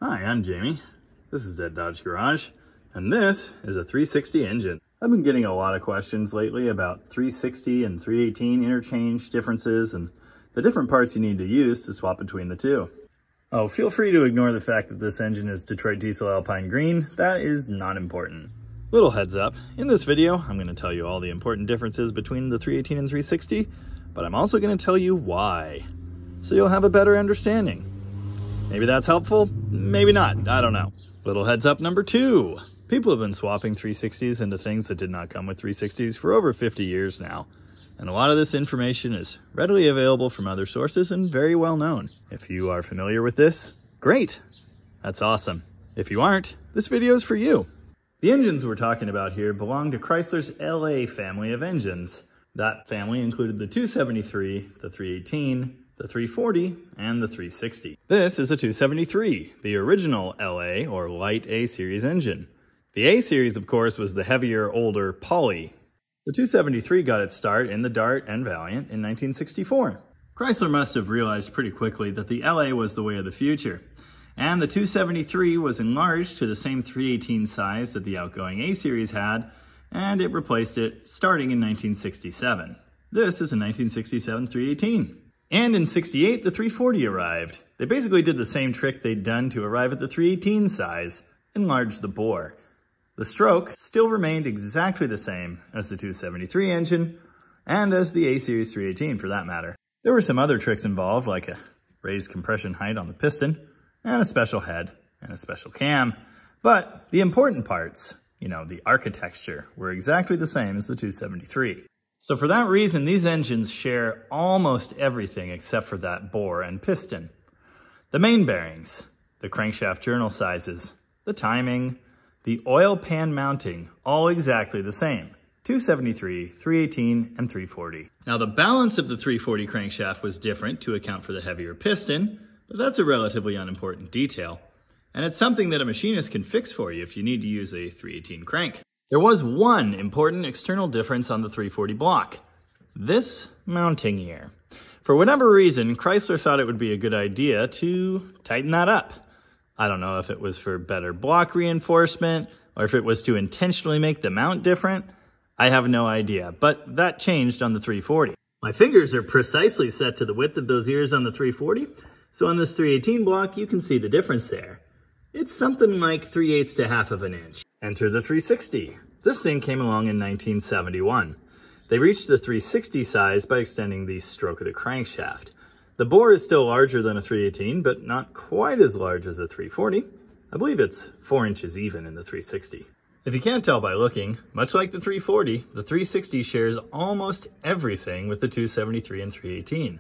Hi, I'm Jamie. This is Dead Dodge Garage, and this is a 360 engine. I've been getting a lot of questions lately about 360 and 318 interchange differences and the different parts you need to use to swap between the two. Oh, feel free to ignore the fact that this engine is Detroit Diesel Alpine Green. That is not important. Little heads up, in this video, I'm going to tell you all the important differences between the 318 and 360, but I'm also going to tell you why, so you'll have a better understanding. Maybe that's helpful, maybe not, I don't know. Little heads up number 2. People have been swapping 360s into things that did not come with 360s for over 50 years now. And a lot of this information is readily available from other sources and very well known. If you are familiar with this, great. That's awesome. If you aren't, this video is for you. The engines we're talking about here belong to Chrysler's LA family of engines. That family included the 273, the 318, the 340, and the 360. This is a 273, the original LA or light A series engine. The A series, of course, was the heavier, older Poly. The 273 got its start in the Dart and Valiant in 1964. Chrysler must have realized pretty quickly that the LA was the way of the future, and the 273 was enlarged to the same 318 size that the outgoing A series had, and it replaced it starting in 1967. This is a 1967 318. And in 68, the 340 arrived. They basically did the same trick they'd done to arrive at the 318 size, enlarged the bore. The stroke still remained exactly the same as the 273 engine, and as the A-Series 318 for that matter. There were some other tricks involved, like a raised compression height on the piston, and a special head, and a special cam. But the important parts, the architecture, were exactly the same as the 273. So for that reason, these engines share almost everything except for that bore and piston. The main bearings, the crankshaft journal sizes, the timing, the oil pan mounting, all exactly the same. 273, 318, and 340. Now the balance of the 340 crankshaft was different to account for the heavier piston, but that's a relatively unimportant detail. And it's something that a machinist can fix for you if you need to use a 318 crank. There was one important external difference on the 340 block. This mounting gear. For whatever reason, Chrysler thought it would be a good idea to tighten that up. I don't know if it was for better block reinforcement or if it was to intentionally make the mount different. I have no idea, but that changed on the 340. My fingers are precisely set to the width of those ears on the 340, so on this 318 block you can see the difference there. It's something like 3/8 to half of an inch. Enter the 360. This thing came along in 1971. They reached the 360 size by extending the stroke of the crankshaft. The bore is still larger than a 318, but not quite as large as a 340. I believe it's 4 inches even in the 360. If you can't tell by looking, much like the 340, the 360 shares almost everything with the 273 and 318,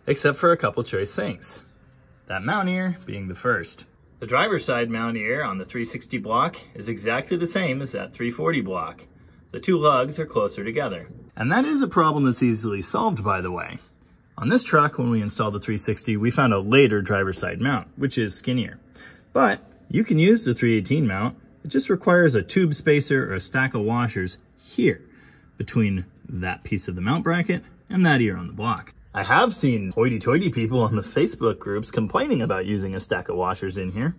except for a couple choice things. That mount ear being the first. The driver's side mount ear on the 360 block is exactly the same as that 340 block. The two lugs are closer together. And that is a problem that's easily solved, by the way. On this truck, when we installed the 360, we found a later driver's side mount, which is skinnier. But you can use the 318 mount. It just requires a tube spacer or a stack of washers here, between that piece of the mount bracket and that ear on the block. I have seen hoity-toity people on the Facebook groups complaining about using a stack of washers in here,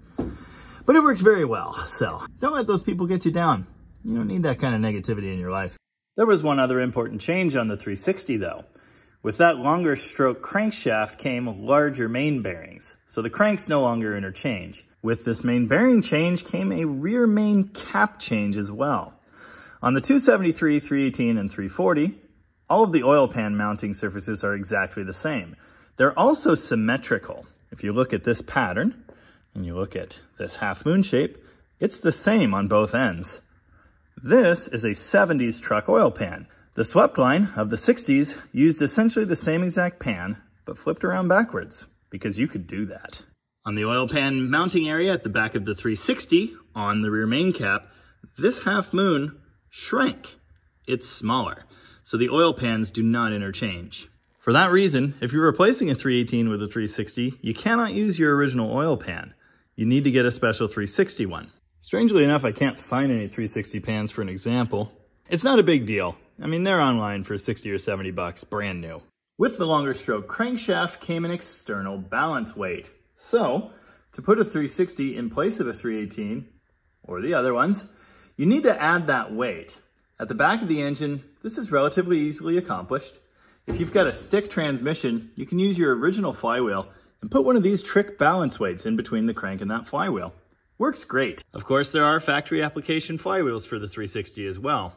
but it works very well, so don't let those people get you down. You don't need that kind of negativity in your life. There was one other important change on the 360 though. With that longer stroke crankshaft came larger main bearings, so the cranks no longer interchange. With this main bearing change came a rear main cap change as well. On the 273, 318, and 340, all of the oil pan mounting surfaces are exactly the same. They're also symmetrical. If you look at this pattern, and you look at this half moon shape, it's the same on both ends. This is a 70s truck oil pan. The swept line of the 60s used essentially the same exact pan, but flipped around backwards, because you could do that. On the oil pan mounting area at the back of the 360, on the rear main cap, this half moon shrank. It's smaller, so the oil pans do not interchange. For that reason, if you're replacing a 318 with a 360, you cannot use your original oil pan. You need to get a special 360 one. Strangely enough, I can't find any 360 pans for an example. It's not a big deal. I mean, they're online for 60 or 70 bucks, brand new. With the longer stroke crankshaft came an external balance weight. So To put a 360 in place of a 318, or the other ones, you need to add that weight. At the back of the engine, this is relatively easily accomplished. If you've got a stick transmission, you can use your original flywheel and put one of these trick balance weights in between the crank and that flywheel. Works great. Of course, there are factory application flywheels for the 360 as well.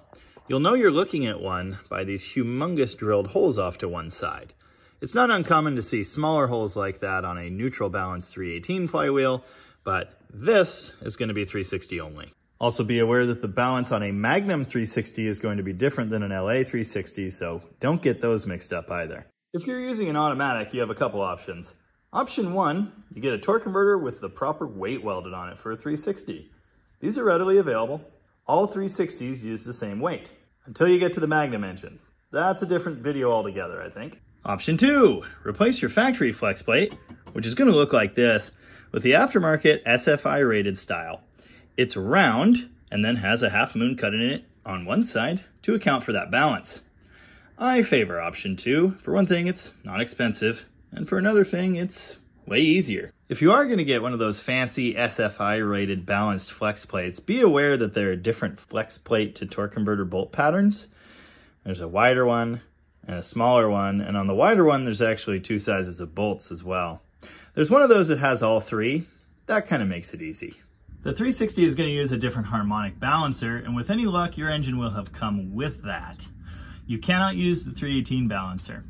You'll know you're looking at one by these humongous drilled holes off to one side. It's not uncommon to see smaller holes like that on a neutral balance 318 flywheel, but this is going to be 360 only. Also be aware that the balance on a Magnum 360 is going to be different than an LA 360, so don't get those mixed up either. If you're using an automatic, you have a couple options. Option 1, you get a torque converter with the proper weight welded on it for a 360. These are readily available. All 360s use the same weight, until you get to the Magnum engine. That's a different video altogether, I think. Option 2, replace your factory flex plate, which is going to look like this, with the aftermarket SFI rated style. It's round and then has a half moon cut in it on one side to account for that balance. I favor option 2. For one thing, it's not expensive, and for another thing, it's way easier. If you are going to get one of those fancy SFI rated balanced flex plates, be aware that there are different flex plate to torque converter bolt patterns. There's a wider one and a smaller one, and on the wider one, there's actually 2 sizes of bolts as well. There's one of those that has all 3. That kind of makes it easy. The 360 is going to use a different harmonic balancer, and with any luck, your engine will have come with that. You cannot use the 318 balancer.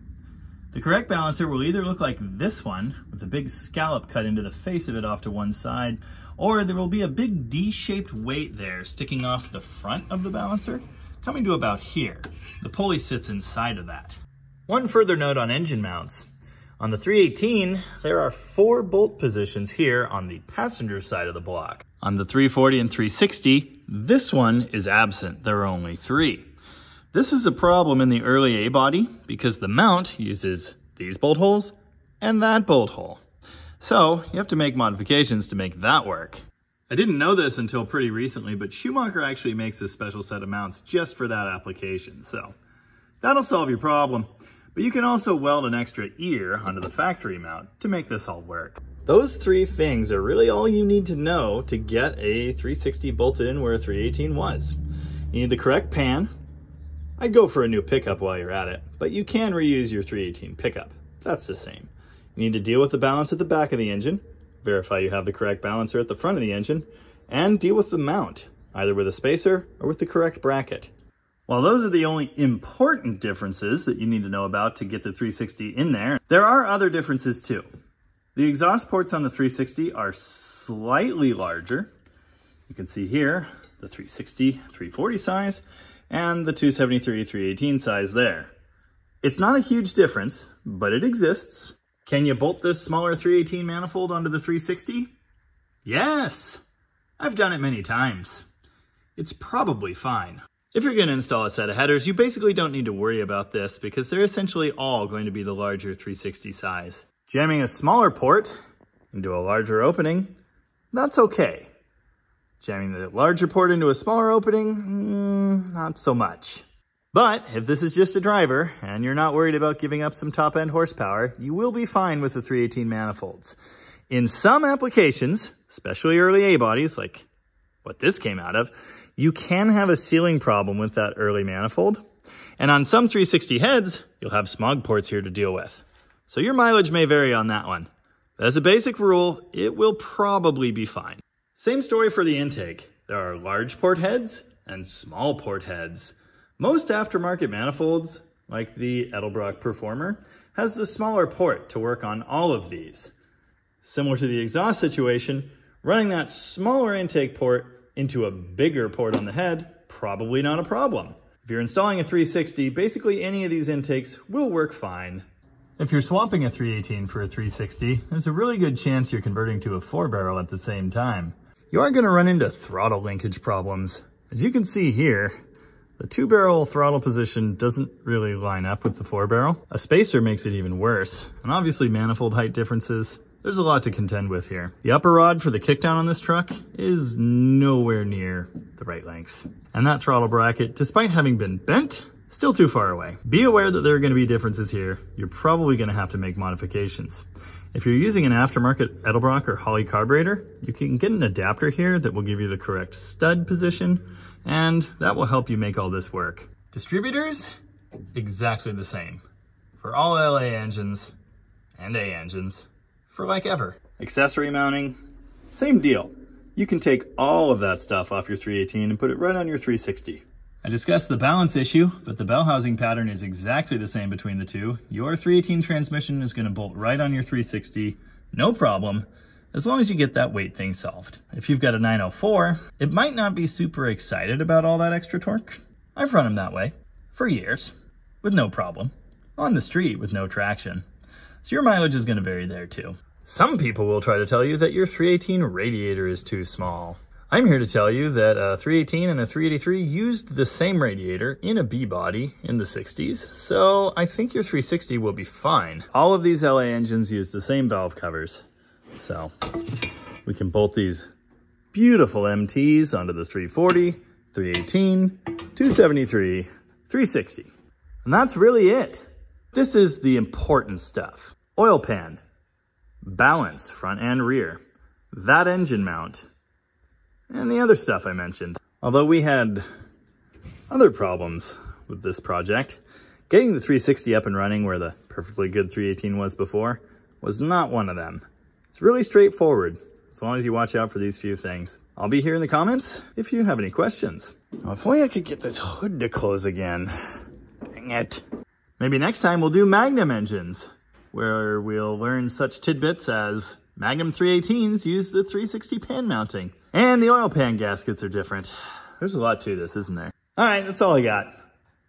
The correct balancer will either look like this one, with a big scallop cut into the face of it off to one side, or there will be a big D-shaped weight there sticking off the front of the balancer, coming to about here. The pulley sits inside of that. One further note on engine mounts. On the 318, there are 4 bolt positions here on the passenger side of the block. On the 340 and 360, this one is absent. There are only 3. This is a problem in the early A-body because the mount uses these bolt holes and that bolt hole. So you have to make modifications to make that work. I didn't know this until pretty recently, but Schumacher actually makes a special set of mounts just for that application. So that'll solve your problem. But you can also weld an extra ear onto the factory mount to make this all work. Those 3 things are really all you need to know to get a 360 bolted in where a 318 was. You need the correct pan. I'd go for a new pickup while you're at it, but you can reuse your 318 pickup. That's the same. You need to deal with the balance at the back of the engine, verify you have the correct balancer at the front of the engine, and deal with the mount, either with a spacer or with the correct bracket. While those are the only important differences that you need to know about to get the 360 in there are other differences too. The exhaust ports on the 360 are slightly larger. You can see here the 360, 340 size and the 273, 318 size there. It's not a huge difference, but it exists. Can you bolt this smaller 318 manifold onto the 360? Yes! I've done it many times. It's probably fine. If you're going to install a set of headers, you basically don't need to worry about this because they're essentially all going to be the larger 360 size. Jamming a smaller port into a larger opening, that's okay. Jamming the larger port into a smaller opening, not so much. But if this is just a driver and you're not worried about giving up some top-end horsepower, you will be fine with the 318 manifolds. In some applications, especially early A-bodies like what this came out of, you can have a sealing problem with that early manifold. And on some 360 heads, you'll have smog ports here to deal with. So your mileage may vary on that one. But as a basic rule, it will probably be fine. Same story for the intake. There are large port heads and small port heads. Most aftermarket manifolds, like the Edelbrock Performer, has the smaller port to work on all of these. Similar to the exhaust situation, running that smaller intake port into a bigger port on the head, probably not a problem. If you're installing a 360, basically any of these intakes will work fine. If you're swapping a 318 for a 360, there's a really good chance you're converting to a 4-barrel at the same time. You are going to run into throttle linkage problems. As you can see here, the 2-barrel throttle position doesn't really line up with the 4-barrel. A spacer makes it even worse, and obviously manifold height differences. There's a lot to contend with here. The upper rod for the kickdown on this truck is nowhere near the right length. And that throttle bracket, despite having been bent, still too far away. Be aware that there are going to be differences here. You're probably going to have to make modifications. If you're using an aftermarket Edelbrock or Holley carburetor, you can get an adapter here that will give you the correct stud position, and that will help you make all this work. Distributors, exactly the same. For all LA engines and A engines, for like ever. Accessory mounting, same deal. You can take all of that stuff off your 318 and put it right on your 360. I discussed the balance issue, but the bell housing pattern is exactly the same between the two. Your 318 transmission is going to bolt right on your 360, no problem, as long as you get that weight thing solved. If you've got a 904, it might not be super excited about all that extra torque. I've run them that way for years, with no problem, on the street with no traction. So your mileage is going to vary there too. Some people will try to tell you that your 318 radiator is too small. I'm here to tell you that a 318 and a 383 used the same radiator in a B body in the 60s, so I think your 360 will be fine. All of these LA engines use the same valve covers, so we can bolt these beautiful MTs onto the 340, 318, 273, 360. And that's really it. This is the important stuff. Oil pan, balance, front and rear, that engine mount, and the other stuff I mentioned. Although we had other problems with this project, getting the 360 up and running where the perfectly good 318 was before was not one of them. It's really straightforward, as long as you watch out for these few things. I'll be here in the comments if you have any questions. Oh, if only I could get this hood to close again. Dang it. Maybe next time we'll do Magnum engines, where we'll learn such tidbits as Magnum 318s use the 360 pan mounting, and the oil pan gaskets are different. There's a lot to this, isn't there? All right, that's all I got.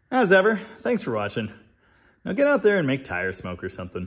As ever, thanks for watching. Now get out there and make tire smoke or something.